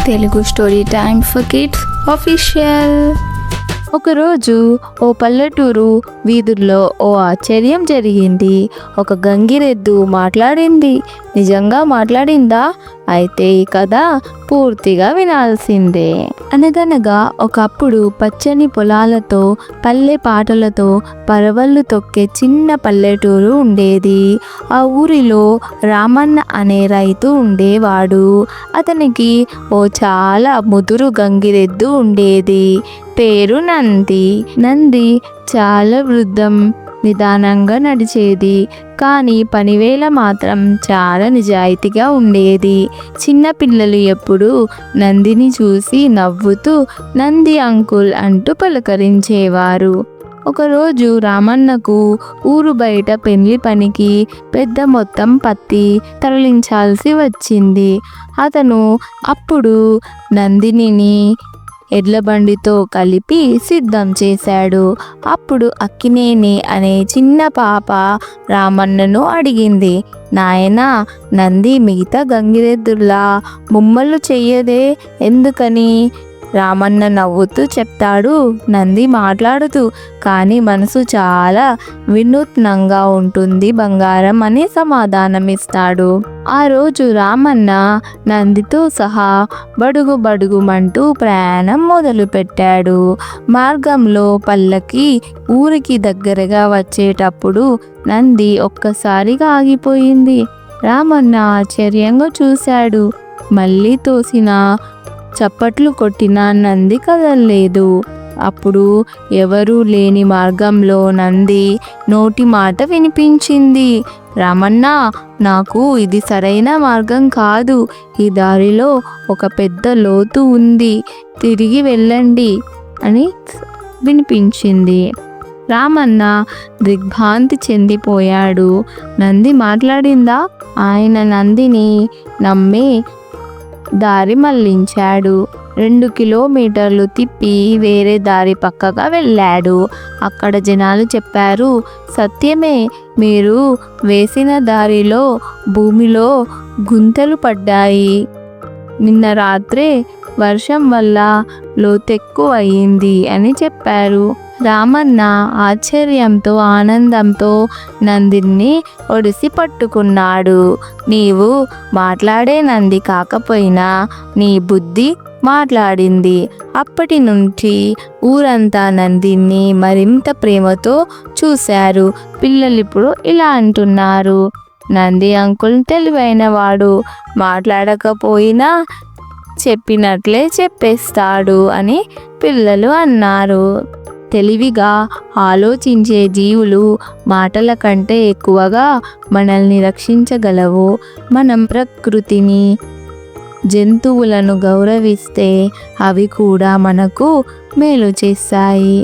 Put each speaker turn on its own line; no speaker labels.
Telugu story time for kids official. ఒకరోజు ఓ పల్లెటూరు వీధుల్లో ఓ ఆశ్చర్యం జరిగింది. ఒక గంగిరెద్దు మాట్లాడింది. నిజంగా మాట్లాడిందా? అయితే ఈ కథ పూర్తిగా వినాల్సిందే. అనగనగా ఒకప్పుడు పచ్చని పొలాలతో పల్లె పాటలతో పరవళ్ళు తొక్కే చిన్న పల్లెటూరు ఉండేది. ఆ ఊరిలో రామన్న అనే రైతు ఉండేవాడు. అతనికి ఓ చాలా ముదురు గంగిరెద్దు ఉండేది. పేరు నంది. నంది చాలా వృద్ధం, నిదానంగా నడిచేది. కానీ పనివేళ మాత్రం చాలా నిజాయితీగా ఉండేది. చిన్నపిల్లలు ఎప్పుడూ నందిని చూసి నవ్వుతూ నంది అంకుల్ అంటూ పలకరించేవారు. ఒకరోజు రామన్నకు ఊరు బయట పెళ్లి పనికి పెద్ద మొత్తం పత్తి తరలించాల్సి వచ్చింది. అతను అప్పుడు నందినిని ఎడ్లబండితో కలిపి సిద్ధం చేశాడు. అప్పుడు అక్కినేని అనే చిన్న పాప రామన్నను అడిగింది, నాయనా, నంది మిగతా గంగిరెద్దులా ముమ్మలు చెయ్యదే, ఎందుకని? రామన్న నవ్వుతూ చెప్తాడు, నంది మాట్లాడదు, కానీ మనసు చాలా వినూత్నంగా ఉంటుంది బంగారం అని సమాధానమిస్తాడు. ఆ రోజు రామన్న నందితో సహా బడుగు బడుగుమంటూ ప్రయాణం మొదలుపెట్టాడు. మార్గంలో పల్లకి ఊరికి దగ్గరగా వచ్చేటప్పుడు నంది ఒక్కసారిగా ఆగిపోయింది. రామన్న ఆశ్చర్యంగా చూశాడు. మళ్ళీ తోసిన చప్పట్లు కొట్టిన నంది కదలలేదు. అప్పుడు ఎవరూ లేని మార్గంలో నంది నోటి మాట వినిపించింది, రామన్న, నాకు ఇది సరైన మార్గం కాదు. ఈ దారిలో ఒక పెద్ద లోతు ఉంది, తిరిగి వెళ్ళండి అని వినిపించింది. రామన్న దిగ్భ్రాంతి చెందిపోయాడు. నంది మాట్లాడిందా? ఆయన నందిని నమ్మి దారి మళ్లించాడు. 2 కిలోమీటర్లు తిప్పి వేరే దారి పక్కగా వెళ్ళాడు. అక్కడ జనాలు చెప్పారు, సత్యమే, మీరు వేసిన దారిలో భూమిలో గుంతలు పడ్డాయి. నిన్న రాత్రే వర్షం వల్ల లోతెక్కువ అయింది అని చెప్పారు. రామన్న ఆశ్చర్యంతో ఆనందంతో నందిని ఒడిసి పట్టుకున్నాడు. నీవు మాట్లాడే నంది కాకపోయినా నీ బుద్ధి మాట్లాడింది. అప్పటి నుంచి ఊరంతా నందిని మరింత ప్రేమతో చూశారు. పిల్లలిప్పుడు ఇలా అంటున్నారు, నంది అంకుల్ తెలివైనవాడు, మాట్లాడకపోయినా చెప్పినట్లే చెప్పేస్తాడు అని పిల్లలు అన్నారు. తెలివిగా ఆలోచించే జీవులు మాటల కంటే ఎక్కువగా మనల్ని రక్షించగలవు. మనం ప్రకృతిని, జంతువులను గౌరవిస్తే అవి కూడా మనకు మేలు చేస్తాయి.